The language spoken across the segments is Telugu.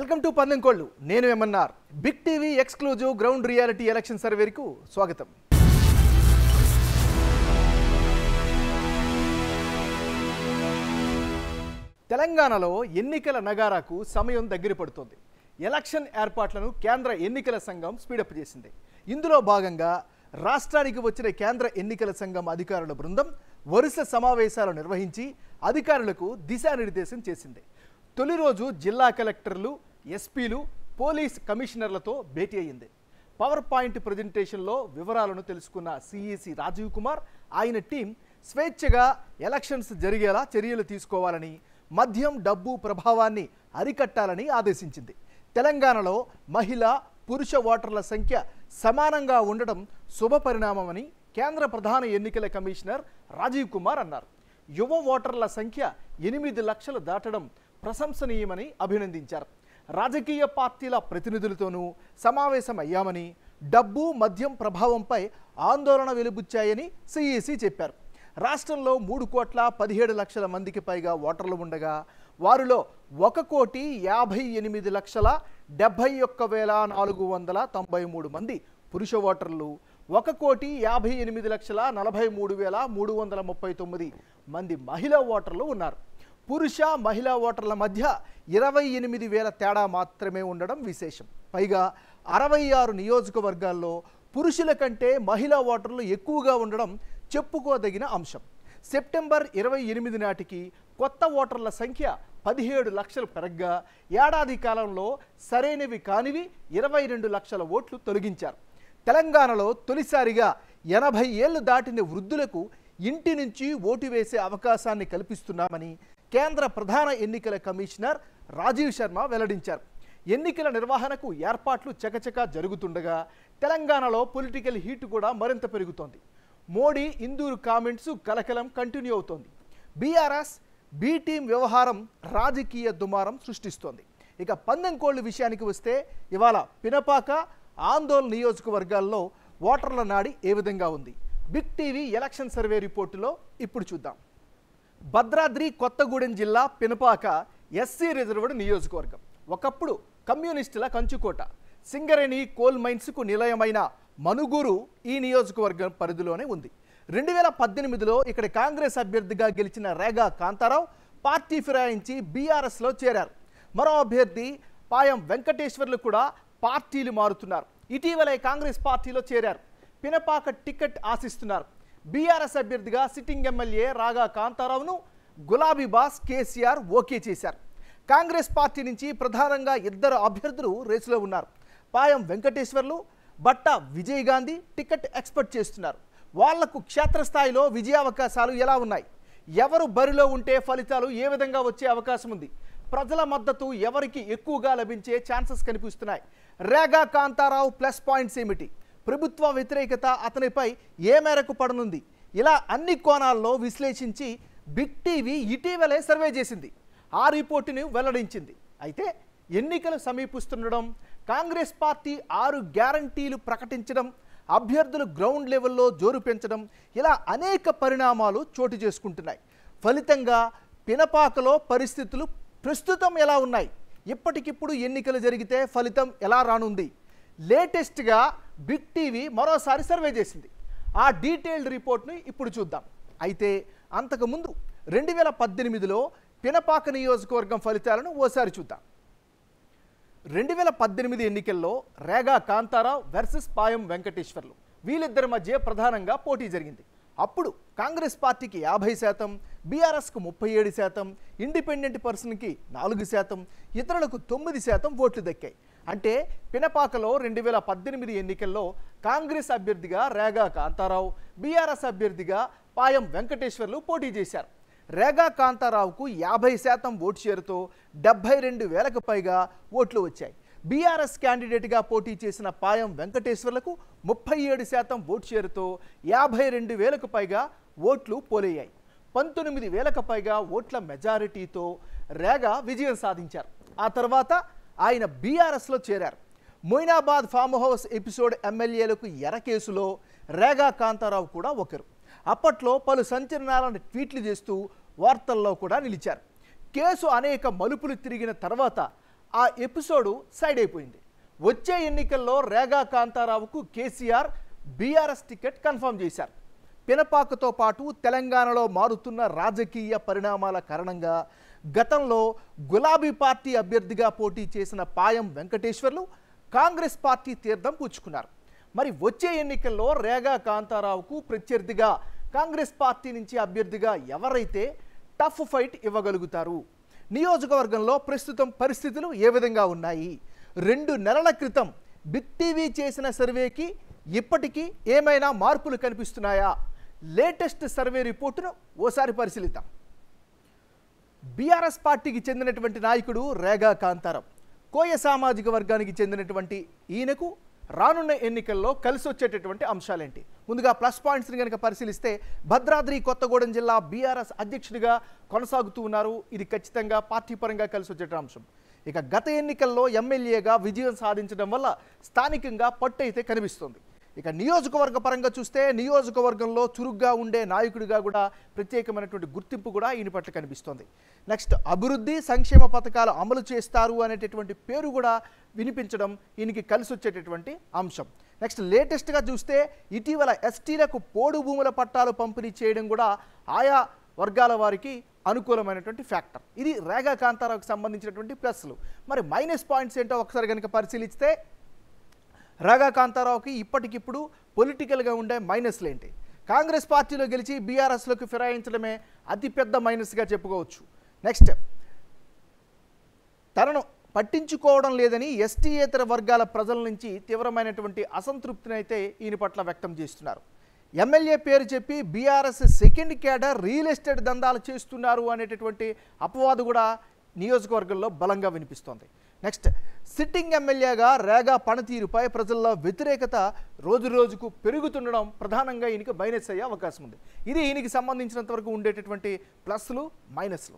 Welcome to Pandemkollu. నేను MNR. Big TV exclusive ground reality election సర్వేకు స్వాగతం. తెలంగాణలో ఎన్నికల నగారాకు సమయం దగ్గర పడుతోంది. ఎలక్షన్ ఏర్పాట్లను కేంద్ర ఎన్నికల సంఘం స్పీడప్ చేసింది. ఇందులో భాగంగా రాష్ట్రానికి వచ్చిన కేంద్ర ఎన్నికల సంఘం అధికారుల బృందం వరుస సమావేశాలు నిర్వహించి అధికారులకు దిశానిర్దేశం చేసింది. తొలి రోజు జిల్లా కలెక్టర్లు, ఎస్పీలు, పోలీస్ కమిషనర్లతో భేటీ అయ్యింది. పవర్ పాయింట్ ప్రజెంటేషన్లో వివరాలను తెలుసుకున్న సిఈసి రాజీవ్ కుమార్, ఆయన టీం స్వేచ్ఛగా ఎలక్షన్స్ జరిగేలా చర్యలు తీసుకోవాలని, మద్యం, డబ్బు ప్రభావాన్ని అరికట్టాలని ఆదేశించింది. తెలంగాణలో మహిళా, పురుష ఓటర్ల సంఖ్య సమానంగా ఉండడం శుభపరిణామమని కేంద్ర ప్రధాన ఎన్నికల కమిషనర్ రాజీవ్ కుమార్ అన్నారు. యువ ఓటర్ల సంఖ్య 8 లక్షలు దాటడం ప్రశంసనీయమని అభినందించారు. రాజకీయ పార్టీల ప్రతినిధులతోనూ సమావేశమయ్యామని, డబ్బు, మద్యం ప్రభావంపై ఆందోళన వెలుబుచ్చాయని సిఈసి చెప్పారు. రాష్ట్రంలో 3,17,00,000 మందికి పైగా ఓటర్లు ఉండగా వారిలో 1,58,71,493 మంది పురుష ఓటర్లు, 1,58,43,339 మంది మహిళా ఓటర్లు ఉన్నారు. పురుష, మహిళా ఓటర్ల మధ్య 28,000 తేడా మాత్రమే ఉండడం విశేషం. పైగా 66 నియోజకవర్గాల్లో పురుషుల కంటే మహిళా ఓటర్లు ఎక్కువగా ఉండడం చెప్పుకోదగిన అంశం. సెప్టెంబర్ 28 నాటికి కొత్త ఓటర్ల సంఖ్య 17 లక్షలు పెరగ్గా ఏడాది కాలంలో సరైనవి కానివి 22 లక్షల ఓట్లు తొలగించారు. తెలంగాణలో తొలిసారిగా 80 ఏళ్లు దాటిన వృద్ధులకు ఇంటి నుంచి ఓటు వేసే అవకాశాన్ని కల్పిస్తున్నామని కేంద్ర ప్రధాన ఎన్నికల కమిషనర్ రాజీవ్ శర్మ వెల్లడించారు. ఎన్నికల నిర్వహణకు ఏర్పాట్లు చకచకా జరుగుతుండగా తెలంగాణలో పొలిటికల్ హీట్ కూడా మరింత పెరుగుతోంది. మోడీ ఇందూరు కామెంట్స్ కలకలం కంటిన్యూ అవుతోంది. బీఆర్ఎస్ బి టీం వ్యవహారం రాజకీయ దుమారం సృష్టిస్తోంది. ఇక పందెంకోళ్ళు విషయానికి వస్తే ఇవాళ పినపాక, ఆందోళన నియోజకవర్గాల్లో ఓటర్ల నాడి ఏ విధంగా ఉంది? బిగ్ టీవీ ఎలక్షన్ సర్వే రిపోర్టులో ఇప్పుడు చూద్దాం. భద్రాద్రి కొత్తగూడెం జిల్లా పినపాక ఎస్సీ రిజర్వ్డ్ నియోజకవర్గం. ఒకప్పుడు కమ్యూనిస్టుల కంచుకోట. సింగరేణి కోల్ మైన్స్కు నిలయమైన మనుగూరు ఈ నియోజకవర్గం పరిధిలోనే ఉంది. 2018లో ఇక్కడ కాంగ్రెస్ అభ్యర్థిగా గెలిచిన రేగా కాంతారావు పార్టీ ఫిరాయించి బీఆర్ఎస్లో చేరారు. మరో అభ్యర్థి పాయం వెంకటేశ్వర్లు కూడా పార్టీలు మారుతున్నారు. ఇటీవలే కాంగ్రెస్ పార్టీలో చేరారు. పినపాక టికెట్ ఆశిస్తున్నారు. బీఆర్ఎస్ అభ్యర్థిగా సిట్టింగ్ ఎమ్మెల్యే రాగా కాంతారావును గులాబీ బాస్ కేసీఆర్ ఓకే చేశారు. కాంగ్రెస్ పార్టీ నుంచి ప్రధానంగా 2 అభ్యర్థులు రేసులో ఉన్నారు. పాయం వెంకటేశ్వర్లు, బట్ట విజయ్ గాంధీ టికెట్ ఎక్స్పెక్ట్ చేస్తున్నారు. వాళ్లకు క్షేత్రస్థాయిలో విజయావకాశాలు ఎలా ఉన్నాయి? ఎవరు బరిలో ఉంటే ఫలితాలు ఏ విధంగా వచ్చే అవకాశం ఉంది? ప్రజల మద్దతు ఎవరికి ఎక్కువగా లభించే ఛాన్సెస్ కనిపిస్తున్నాయి? రేగా కాంతారావు ప్లస్ పాయింట్స్ ఏమిటి? ప్రభుత్వ వ్యతిరేకత అతనిపై ఏ మేరకు పడనుంది? ఇలా అన్ని కోణాల్లో విశ్లేషించి బిగ్ టీవీ ఇటీవలే సర్వే చేసింది. ఆ రిపోర్టును వెల్లడించింది. అయితే ఎన్నికలు సమీపిస్తుండడం, కాంగ్రెస్ పార్టీ 6 గ్యారంటీలు ప్రకటించడం, అభ్యర్థులు గ్రౌండ్ లెవెల్లో జోరు పెంచడం, ఇలా అనేక పరిణామాలు చోటు చేసుకుంటున్నాయి. ఫలితంగా పినపాకలో పరిస్థితులు ప్రస్తుతం ఎలా ఉన్నాయి? ఇప్పటికిప్పుడు ఎన్నికలు జరిగితే ఫలితం ఎలా రానుంది? లేటెస్ట్గా బిగ్ టీవీ మరోసారి సర్వే చేసింది. ఆ డీటెయిల్డ్ రిపోర్ట్ని ఇప్పుడు చూద్దాం. అయితే అంతకుముందు 2018లో పినపాక నియోజకవర్గం ఫలితాలను ఓసారి చూద్దాం. 2018 ఎన్నికల్లో రేగా కాంతారావు వర్సెస్ పాయం వెంకటేశ్వర్లు, వీళ్ళిద్దరి మధ్య ప్రధానంగా పోటీ జరిగింది. అప్పుడు కాంగ్రెస్ పార్టీకి 50%, బీఆర్ఎస్కు 37%, ఇండిపెండెంట్ పర్సన్కి 4%, ఇతరులకు 9% ఓట్లు దక్కాయి. అంటే పినపాకలో 2018 ఎన్నికల్లో కాంగ్రెస్ అభ్యర్థిగా రేగా కాంతారావు, బీఆర్ఎస్ అభ్యర్థిగా పాయం వెంకటేశ్వర్లు పోటీ చేశారు. రేగా కాంతారావుకు 50% ఓటు షేరుతో 72,000కు పైగా ఓట్లు వచ్చాయి. బీఆర్ఎస్ క్యాండిడేట్గా పోటీ చేసిన పాయం వెంకటేశ్వర్లకు 37% ఓటు షేరుతో 52,000కు పైగా ఓట్లు పోలయ్యాయి. 19,000కు పైగా ఓట్ల మెజారిటీతో రేగా విజయం సాధించారు. ఆ తర్వాత ఆయన బీఆర్ఎస్లో చేరారు. మొయినాబాద్ ఫామ్ హౌస్ ఎపిసోడ్ ఎమ్మెల్యేలకు ఎర కేసులో రేగా కాంతారావు కూడా ఒకరు. అప్పట్లో పలు సంచలనాలను ట్వీట్లు చేస్తూ వార్తల్లో కూడా నిలిచారు. కేసు అనేక మలుపులు తిరిగిన తర్వాత ఆ ఎపిసోడు సైడ్ అయిపోయింది. వచ్చే ఎన్నికల్లో రేగా కాంతారావుకు కేసీఆర్ బీఆర్ఎస్ టికెట్ కన్ఫర్మ్ చేశారు. పినపాకతో పాటు తెలంగాణలో మారుతున్న రాజకీయ పరిణామాల కారణంగా గతంలో గులాబీ పార్టీ అభ్యర్థిగా పోటీ చేసిన పాయం వెంకటేశ్వర్లు కాంగ్రెస్ పార్టీ తీర్థం పుచ్చుకున్నారు. మరి వచ్చే ఎన్నికల్లో రేగా కాంతారావుకు ప్రత్యర్థిగా కాంగ్రెస్ పార్టీ నుంచి అభ్యర్థిగా ఎవరైతే టఫ్ ఫైట్ ఇవ్వగలుగుతారు? నియోజకవర్గంలో ప్రస్తుతం పరిస్థితులు ఏ విధంగా ఉన్నాయి? 2 నెలల క్రితం బిగ్ టీవీ చేసిన సర్వేకి ఇప్పటికీ ఏమైనా మార్పులు కనిపిస్తున్నాయా? లేటెస్ట్ సర్వే రిపోర్టును ఓసారి పరిశీలిద్దాం. బీఆర్ఎస్ పార్టీకి చెందినటువంటి నాయకుడు రేగా కాంతారావు. కోయ సామాజిక వర్గానికి చెందినటువంటి ఈయనకు రానున్న ఎన్నికల్లో కలిసి వచ్చేటటువంటి అంశాలేంటి? ముందుగా ప్లస్ పాయింట్స్ని కనుక పరిశీలిస్తే భద్రాద్రి కొత్తగూడెం జిల్లా బీఆర్ఎస్ అధ్యక్షుడిగా కొనసాగుతూ ఉన్నారు. ఇది ఖచ్చితంగా పార్టీ పరంగా కలిసి వచ్చేట అంశం. ఇక గత ఎన్నికల్లో ఎమ్మెల్యేగా విజయం సాధించడం వల్ల స్థానికంగా పట్టు అయితే కనిపిస్తుంది. ఇక నియోజకవర్గ పరంగా చూస్తే నియోజకవర్గంలో చురుగ్గా ఉండే నాయకుడిగా కూడా ప్రత్యేకమైనటువంటి గుర్తింపు కూడా ఈయన పట్ల కనిపిస్తోంది. నెక్స్ట్ అభివృద్ధి సంక్షేమ పథకాలు అమలు చేస్తారు అనేటటువంటి పేరు కూడా వినిపించడం ఈయనకి కలిసి వచ్చేటటువంటి అంశం. నెక్స్ట్ లేటెస్ట్గా చూస్తే ఇటీవల ఎస్టీలకు పోడు భూముల పట్టాలు పంపిణీ చేయడం కూడా ఆయా వర్గాల వారికి అనుకూలమైనటువంటి ఫ్యాక్టర్. ఇది రేగా కాంతారావుకి సంబంధించినటువంటి ప్లస్లు. మరి మైనస్ పాయింట్స్ ఏంటో ఒకసారి కనుక పరిశీలిస్తే రేగా కాంతారావుకి ఇప్పటికిప్పుడు పొలిటికల్గా ఉండే మైనస్లు ఏంటి? కాంగ్రెస్ పార్టీలో గెలిచి బీఆర్ఎస్లోకి ఫిరాయించడమే అతిపెద్ద మైనస్గా చెప్పుకోవచ్చు. నెక్స్ట్ తనను పట్టించుకోవడం లేదని ఎస్టీయేతర వర్గాల ప్రజల నుంచి తీవ్రమైనటువంటి అసంతృప్తిని అయితే ఈయన పట్ల వ్యక్తం చేస్తున్నారు. ఎమ్మెల్యే పేరు చెప్పి BRS second cadre real estate దందాలు చేస్తున్నారు అనేటటువంటి అపవాదు కూడా నియోజకవర్గంలో బలంగా వినిపిస్తోంది. నెక్స్ట్ సిట్టింగ్ ఎమ్మెల్యేగా రేగా పనితీరుపై ప్రజల్లో వ్యతిరేకత రోజు రోజుకు పెరుగుతుండడం ప్రధానంగా ఈయనకి మైనస్ అయ్యే అవకాశం ఉంది. ఇది ఈయనకి సంబంధించినంత వరకు ఉండేటటువంటి ప్లస్లు మైనస్లు.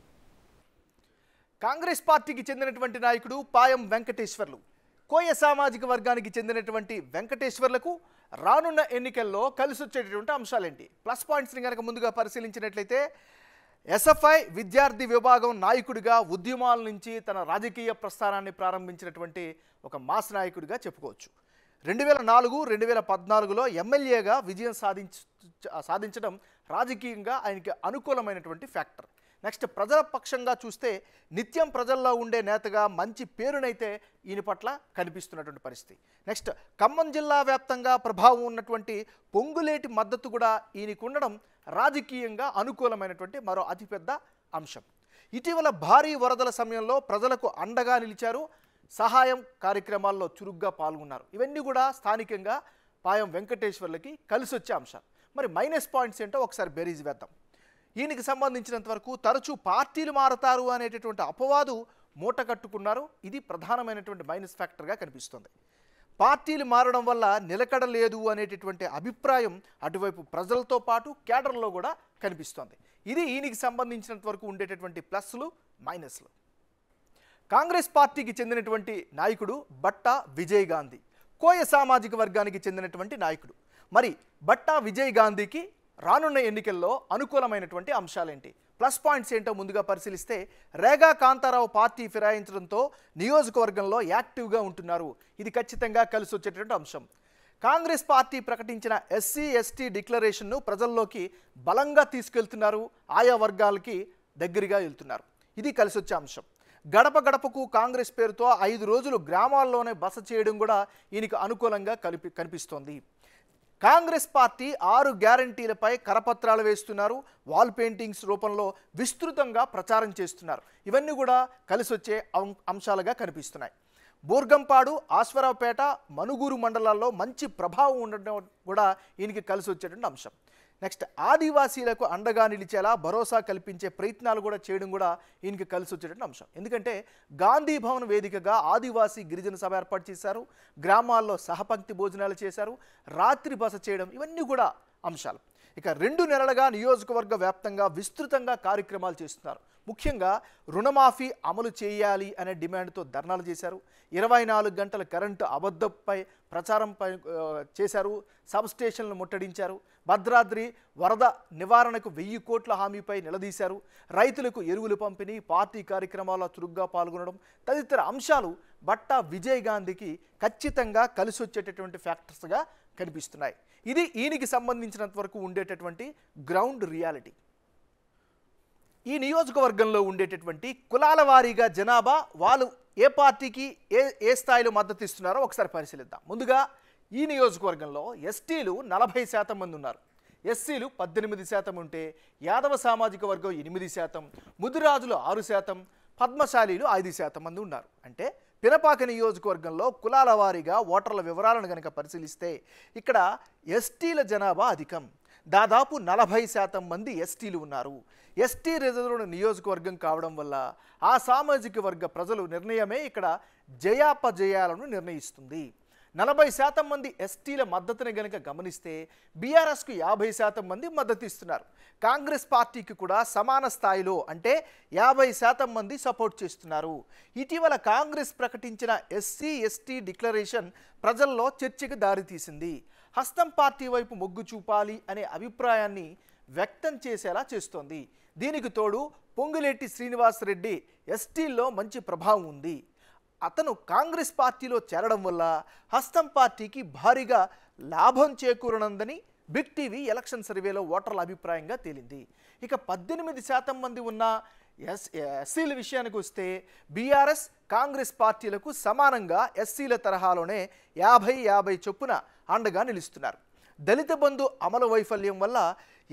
కాంగ్రెస్ పార్టీకి చెందినటువంటి నాయకుడు పాయం వెంకటేశ్వర్లు. కోయ సామాజిక వర్గానికి చెందినటువంటి వెంకటేశ్వర్లకు రానున్న ఎన్నికల్లో కలిసి వచ్చేటటువంటి అంశాలేంటి? ప్లస్ పాయింట్స్ని కనుక ముందుగా పరిశీలించినట్లయితే ఎస్ఎఫ్ఐ విద్యార్థి విభాగం నాయకుడిగా ఉద్యమాల నుంచి తన రాజకీయ ప్రస్థానాన్ని ప్రారంభించినటువంటి ఒక మాస్ నాయకుడిగా చెప్పుకోవచ్చు. 2004-2014లో ఎమ్మెల్యేగా విజయం సాధించడం రాజకీయంగా ఆయనకి అనుకూలమైనటువంటి ఫ్యాక్టర్. నెక్స్ట్ ప్రజల పక్షంగా చూస్తే నిత్యం ప్రజల్లో ఉండే నేతగా మంచి పేరునైతే ఈయన పట్ల కనిపిస్తున్నటువంటి పరిస్థితి. నెక్స్ట్ ఖమ్మం జిల్లా వ్యాప్తంగా ప్రభావం ఉన్నటువంటి పొంగులేటి మద్దతు కూడా ఈయనకు ఉండడం రాజకీయంగా అనుకూలమైనటువంటి మరో అతిపెద్ద అంశం. ఇటీవల భారీ వరదల సమయంలో ప్రజలకు అండగా నిలిచారు, సహాయం కార్యక్రమాల్లో చురుగ్గా పాల్గొన్నారు. ఇవన్నీ కూడా స్థానికంగా పాయం వెంకటేశ్వర్లకి కలిసి వచ్చే అంశాలు. మరి మైనస్ పాయింట్స్ ఏంటో ఒకసారి బేరీజ్ వేద్దాం. ఈయనకి సంబంధించినంత వరకు తరచూ పార్టీలు మారతారు అనేటటువంటి అపవాదు మూట కట్టుకున్నారు. ఇది ప్రధానమైనటువంటి మైనస్ ఫ్యాక్టర్గా కనిపిస్తుంది. పార్టీలు మారడం వల్ల నిలకడ లేదు అనేటటువంటి అభిప్రాయం అటువైపు ప్రజలతో పాటు కేడర్లో కూడా కనిపిస్తోంది. ఇది ఈయనకి సంబంధించినంత వరకు ఉండేటటువంటి ప్లస్లు మైనస్లు. కాంగ్రెస్ పార్టీకి చెందినటువంటి నాయకుడు బట్టా విజయ్ గాంధీ. కోయ సామాజిక వర్గానికి చెందినటువంటి నాయకుడు. మరి బట్టా విజయ్ గాంధీకి రానున్న ఎన్నికల్లో అనుకూలమైనటువంటి అంశాలేంటి? ప్లస్ పాయింట్స్ ఏంటో ముందుగా పరిశీలిస్తే రేగా కాంతారావు పార్టీ ఫిరాయించడంతో నియోజకవర్గంలో యాక్టివ్గా ఉంటున్నారు. ఇది ఖచ్చితంగా కలిసి వచ్చేటటువంటి అంశం. కాంగ్రెస్ పార్టీ ప్రకటించిన ఎస్సీ ఎస్టీ డిక్లరేషన్ను ప్రజల్లోకి బలంగా తీసుకెళ్తున్నారు, ఆయా వర్గాలకి దగ్గరగా వెళ్తున్నారు. ఇది కలిసి వచ్చే అంశం. గడప గడపకు కాంగ్రెస్ పేరుతో 5 రోజులు గ్రామాల్లోనే బస చేయడం కూడా ఈయనకు అనుకూలంగా కనిపిస్తోంది. కాంగ్రెస్ పార్టీ 6 గ్యారంటీలపై కరపత్రాలు వేస్తున్నారు, వాల్ పెయింటింగ్స్ రూపంలో విస్తృతంగా ప్రచారం చేస్తున్నారు. ఇవన్నీ కూడా కలిసి వచ్చే అంశాలుగా కనిపిస్తున్నాయి. బూర్గంపాడు, ఆశ్వరావుపేట, మనుగూరు మండలాల్లో మంచి ప్రభావం ఉండడం కూడా ఈయనకి కలిసి వచ్చేటువంటి అంశం. నెక్స్ట్ ఆదివాసీలకు అండగా నిలిచేలా భరోసా కల్పించే ప్రయత్నాలు కూడా చేయడం కూడా ఈయనకి కలిసి వచ్చేటువంటి అంశం. ఎందుకంటే గాంధీ భవన్ వేదికగా ఆదివాసీ గిరిజన సభ ఏర్పాటు చేశారు, గ్రామాల్లో సహపంక్తి భోజనాలు చేశారు, రాత్రి బస చేయడం, ఇవన్నీ కూడా అంశాలు. ఇక 2 నెలలుగా నియోజకవర్గ వ్యాప్తంగా విస్తృతంగా కార్యక్రమాలు చేస్తున్నారు. ముఖ్యంగా రుణమాఫీ అమలు చేయాలి అనే డిమాండ్తో ధర్నాలు చేశారు. 24 గంటల కరెంటు అబద్ధంపై ప్రచారంపై చేశారు. సబ్ స్టేషన్లు ముట్టడించారు. భద్రాద్రి వరద నివారణకు 1000 కోట్ల హామీపై నిలదీశారు. రైతులకు ఎరువులు పంపిణీ, పార్టీ కార్యక్రమాల్లో చురుగ్గా పాల్గొనడం తదితర అంశాలు బట్టా విజయ్ గాంధీకి ఖచ్చితంగా కలిసి వచ్చేటటువంటి ఫ్యాక్టర్స్గా కనిపిస్తున్నాయి. ఇది ఈయనకి సంబంధించినంత వరకు ఉండేటటువంటి గ్రౌండ్ రియాలిటీ. ఈ నియోజకవర్గంలో ఉండేటటువంటి కులాల వారీగా జనాభా, వాళ్ళు ఏ పార్టీకి ఏ స్థాయిలో మద్దతు ఇస్తున్నారో ఒకసారి పరిశీలిద్దాం. ముందుగా ఈ నియోజకవర్గంలో ఎస్టీలు 40% మంది ఉన్నారు. ఎస్సీలు 18% ఉంటే యాదవ సామాజిక వర్గం 8%, ముదిరాజులు 6%, పద్మశాలీలు 5% మంది ఉన్నారు. అంటే పినపాక నియోజకవర్గంలో కులాల వారీగా ఓటర్ల వివరాలను కనుక పరిశీలిస్తే ఇక్కడ ఎస్టీల జనాభా అధికం. దాదాపు 40% మంది ఎస్టీలు ఉన్నారు. ఎస్టీ రిజర్వ్డ్ నియోజకవర్గం కావడం వల్ల ఆ సామాజిక వర్గ ప్రజలు నిర్ణయమే ఇక్కడ జయాపజయాలను నిర్ణయిస్తుంది. 40% మంది ఎస్టీల మద్దతుని గనుక గమనిస్తే బీఆర్ఎస్కు 50% మంది మద్దతు ఇస్తున్నారు. కాంగ్రెస్ పార్టీకి కూడా సమాన స్థాయిలో అంటే 50% మంది సపోర్ట్ చేస్తున్నారు. ఇటీవల కాంగ్రెస్ ప్రకటించిన ఎస్సీ ఎస్టీ డిక్లరేషన్ ప్రజల్లో చర్చకు దారితీసింది. హస్తం పార్టీ వైపు మొగ్గు చూపాలి అనే అభిప్రాయాన్ని వ్యక్తం చేసేలా చేస్తోంది. దీనికి తోడు పొంగులేటి శ్రీనివాసరెడ్డి ఎస్టీల్లో మంచి ప్రభావం ఉంది. అతను కాంగ్రెస్ పార్టీలో చేరడం వల్ల హస్తం పార్టీకి భారీగా లాభం చేకూరనుందని బిగ్ టీవీ ఎలక్షన్ సర్వేలో ఓటర్ల అభిప్రాయంగా తేలింది. ఇక 18% మంది ఉన్న ఎస్సీల విషయానికి వస్తే బీఆర్ఎస్ కాంగ్రెస్ పార్టీలకు సమానంగా ఎస్సీల తరహాలోనే 50-50 చొప్పున అండగా నిలుస్తున్నారు. దళిత బంధు అమలు వైఫల్యం వల్ల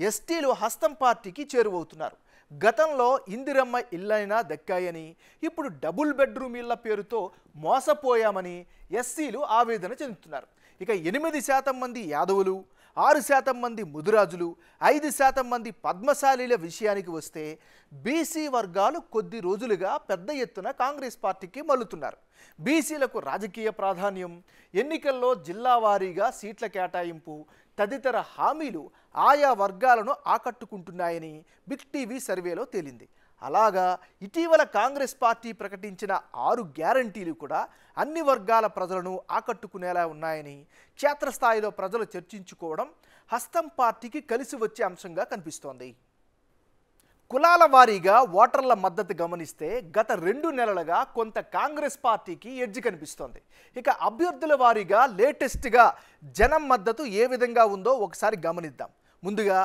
ఎస్టీలు హస్తం పార్టీకి చేరువవుతున్నారు. గతంలో ఇందిరమ్మ ఇళ్ళైనా దక్కాయని, ఇప్పుడు డబుల్ బెడ్రూమ్ ఇళ్ల పేరుతో మోసపోయామని ఎస్సీలు ఆవేదన చెందుతున్నారు. ఇక 8% మంది యాదవులు, 6% మంది ముదిరాజులు, 5% మంది పద్మశాలీల విషయానికి వస్తే బీసీ వర్గాలు కొద్ది రోజులుగా పెద్ద ఎత్తున కాంగ్రెస్ పార్టీకి మల్లుతున్నారు. బీసీలకు రాజకీయ ప్రాధాన్యం, ఎన్నికల్లో జిల్లా వారీగా సీట్ల కేటాయింపు తదితర హామీలు ఆయా వర్గాలను ఆకట్టుకుంటున్నాయని బిగ్ టీవీ సర్వేలో తేలింది. అలాగా ఇటీవల కాంగ్రెస్ పార్టీ ప్రకటించిన 6 గ్యారంటీలు కూడా అన్ని వర్గాల ప్రజలను ఆకట్టుకునేలా ఉన్నాయని క్షేత్రస్థాయిలో ప్రజలు చర్చించుకోవడం హస్తం పార్టీకి కలిసి వచ్చే అంశంగా కనిపిస్తోంది. కులాల వారీగా ఓటర్ల మద్దతు గమనిస్తే గత 2 నెలలుగా కొంత కాంగ్రెస్ పార్టీకి ఎడ్జ్ కనిపిస్తోంది. ఇక అభ్యర్థుల వారీగా లేటెస్ట్గా జనం మద్దతు ఏ విధంగా ఉందో ఒకసారి గమనిద్దాం. ముందుగా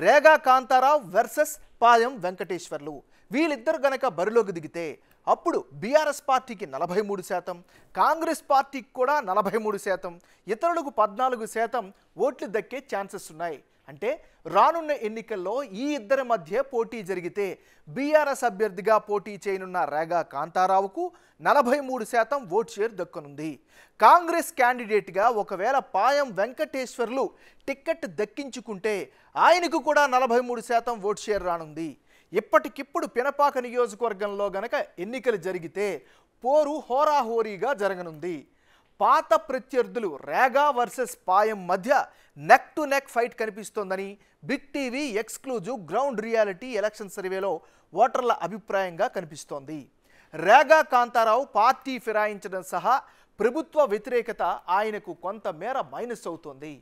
రేగా కాంతారావు వర్సెస్ పాయం వెంకటేశ్వర్లు, వీళ్ళిద్దరు గనక బరిలోకి దిగితే అప్పుడు బీఆర్ఎస్ పార్టీకి 43%, కాంగ్రెస్ పార్టీకి కూడా 43%, ఇతరులకు 14% ఓట్లు దక్కే ఛాన్సెస్ ఉన్నాయి. అంటే రానున్న ఎన్నికల్లో ఈ ఇద్దరి మధ్య పోటీ జరిగితే బీఆర్ఎస్ అభ్యర్థిగా పోటీ చేయనున్న రేగా కాంతారావుకు 43% ఓట్ షేర్ దక్కనుంది. కాంగ్రెస్ క్యాండిడేట్గా ఒకవేళ పాయం వెంకటేశ్వర్లు టిక్కెట్ దక్కించుకుంటే ఆయనకు కూడా 43% ఓట్ షేర్ రానుంది. ఇప్పటికిప్పుడు పినపాక నియోజకవర్గంలో గనక ఎన్నికలు జరిగితే పోరు హోరాహోరీగా జరగనుంది. పాత ప్రత్యర్థులు రేగా వర్సెస్ పాయం మధ్య నెక్ టు నెక్ ఫైట్ కనిపిస్తోందని big TV exclusive ground reality election సర్వేలో ఓటర్ల అభిప్రాయంగా కనిపిస్తోంది. రేగా కాంతారావు పార్టీ ఫిరాయించడం సహా ప్రభుత్వ వ్యతిరేకత ఆయనకు కొంతమేర మైనస్ అవుతోంది.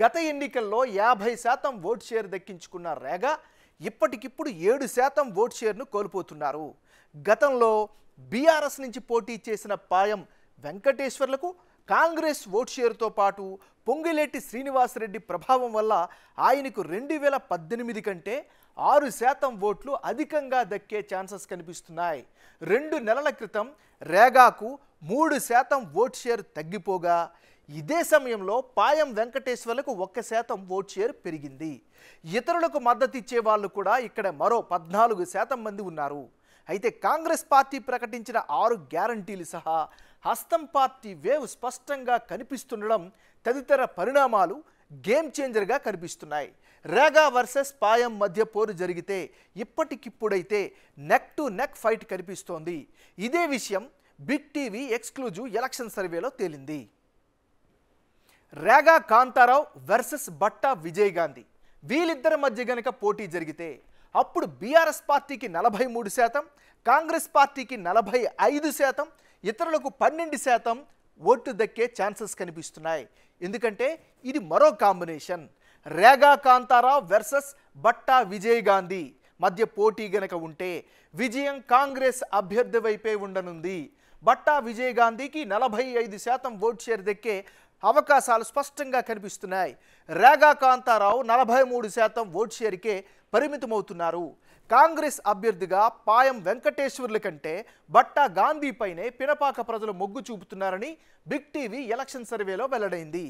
గత ఎన్నికల్లో 50% ఓట్ షేర్ దక్కించుకున్న రేగా ఇప్పటికిప్పుడు 7% ఓట్ షేర్ను కోల్పోతున్నారు. గతంలో బీఆర్ఎస్ నుంచి పోటీ చేసిన పాయం వెంకటేశ్వర్లకు కాంగ్రెస్ ఓట్ షేర్తో పాటు పొంగులేటి శ్రీనివాసరెడ్డి ప్రభావం వల్ల ఆయనకు 2018 కంటే 6% ఓట్లు అధికంగా దక్కే ఛాన్సెస్ కనిపిస్తున్నాయి. 2 నెలల క్రితం రేగాకు 3% ఓట్ షేర్ తగ్గిపోగా ఇదే సమయంలో పాయం వెంకటేశ్వర్లకు 1% ఓట్ షేర్ పెరిగింది. ఇతరులకు మద్దతు ఇచ్చే వాళ్ళు కూడా ఇక్కడ మరో 14% మంది ఉన్నారు. అయితే కాంగ్రెస్ పార్టీ ప్రకటించిన 6 గ్యారంటీలు సహా హస్తం పార్టీ వేవ్ స్పష్టంగా కనిపిస్తుండడం తదితర పరిణామాలు గేమ్ చేంజర్గా కనిపిస్తున్నాయి. రేగా వర్సెస్ పాయం మధ్య పోరు జరిగితే ఇప్పటికిప్పుడైతే నెక్ టు నెక్ ఫైట్ కనిపిస్తోంది. ఇదే విషయం బిగ్ టీవీ ఎక్స్క్లూజివ్ ఎలక్షన్ సర్వేలో తేలింది. రేగా కాంతారావు వర్సెస్ బట్టా విజయ్ గాంధీ, వీళ్ళిద్దరి మధ్య గనక పోటీ జరిగితే అప్పుడు బీఆర్ఎస్ పార్టీకి 43%, కాంగ్రెస్ పార్టీకి 45%, ఇతరులకు 12% ఓటు దక్కే ఛాన్సెస్ కనిపిస్తున్నాయి. ఎందుకంటే ఇది మరో కాంబినేషన్. రేగా కాంతారావు వర్సెస్ బట్టా విజయ్ గాంధీ మధ్య పోటీ గనక ఉంటే విజయం కాంగ్రెస్ అభ్యర్థి వైపే ఉండనుంది. బట్టా విజయ్ గాంధీకి 45% ఓట్ షేర్ దక్కే అవకాశాలు స్పష్టంగా కనిపిస్తున్నాయి. రేగా కాంతారావు 43% ఓట్ షేర్కే పరిమితమవుతున్నారు. కాంగ్రెస్ అభ్యర్థిగా పాయం వెంకటేశ్వర్ల కంటే బట్టా గాంధీపైనే పినపాక ప్రజలు మొగ్గు చూపుతున్నారని బిగ్ టీవీ ఎలక్షన్ సర్వేలో వెల్లడైంది.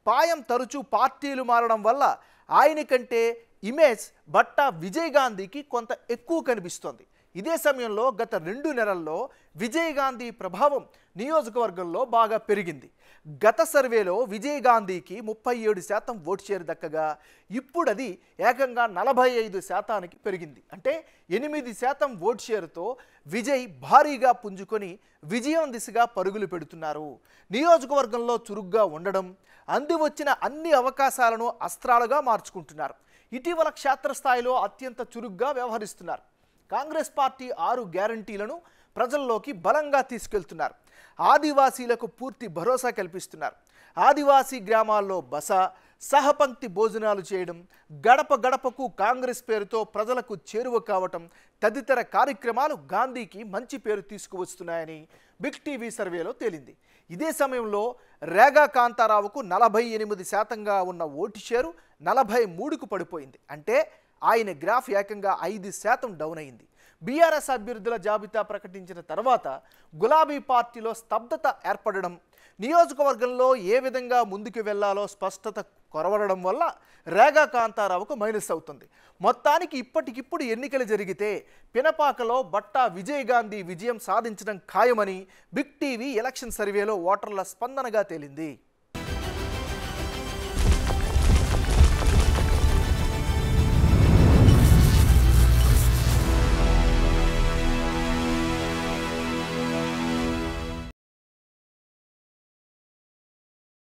పాయం తరచూ పార్టీలు మారడం వల్ల ఆయన కంటే ఇమేజ్ బట్టా విజయ్ గాంధీకి కొంత ఎక్కువ కనిపిస్తోంది. ఇదే సమయంలో గత 2 నెలల్లో విజయ్ గాంధీ ప్రభావం నియోజకవర్గంలో బాగా పెరిగింది. గత సర్వేలో విజయ్ గాంధీకి 37% ఓటు షేర్ దక్కగా ఇప్పుడు అది ఏకంగా 45%కి పెరిగింది. అంటే 8% ఓటు షేరుతో విజయ్ భారీగా పుంజుకొని విజయం దిశగా పరుగులు పెడుతున్నారు. నియోజకవర్గంలో చురుగ్గా ఉండడం, అందివచ్చిన అన్ని అవకాశాలను అస్త్రాలుగా మార్చుకుంటున్నారు. ఇటీవల క్షేత్రస్థాయిలో అత్యంత చురుగ్గా వ్యవహరిస్తున్నారు. కాంగ్రెస్ పార్టీ 6 గ్యారంటీలను ప్రజల్లోకి బలంగా తీసుకెళ్తున్నారు. ఆదివాసీలకు పూర్తి భరోసా కల్పిస్తున్నారు. ఆదివాసీ గ్రామాల్లో బస, సహపంక్తి భోజనాలు చేయడం, గడప గడపకు కాంగ్రెస్ పేరుతో ప్రజలకు చేరువ కావటం తదితర కార్యక్రమాలు గాంధీకి మంచి పేరు తీసుకువస్తున్నాయని బిగ్ టీవీ సర్వేలో తేలింది. ఇదే సమయంలో రేగా కాంతారావుకు 48%గా ఉన్న ఓటు షేరు 43కు పడిపోయింది. అంటే ఆయన గ్రాఫ్ ఏకంగా 5% డౌన్ అయింది. బీఆర్ఎస్ అభ్యర్థుల జాబితా ప్రకటించిన తర్వాత గులాబీ పార్టీలో స్తబ్దత ఏర్పడడం, నియోజకవర్గంలో ఏ విధంగా ముందుకు వెళ్లాలో స్పష్టత కొరవడడం వల్ల రేగా కాంతారావుకు మైనస్ అవుతుంది. మొత్తానికి ఇప్పటికిప్పుడు ఎన్నికలు జరిగితే పినపాకలో బట్టా విజయ్ గాంధీ విజయం సాధించడం ఖాయమని బిగ్ టీవీ ఎలక్షన్ సర్వేలో ఓటర్ల స్పందనగా తేలింది.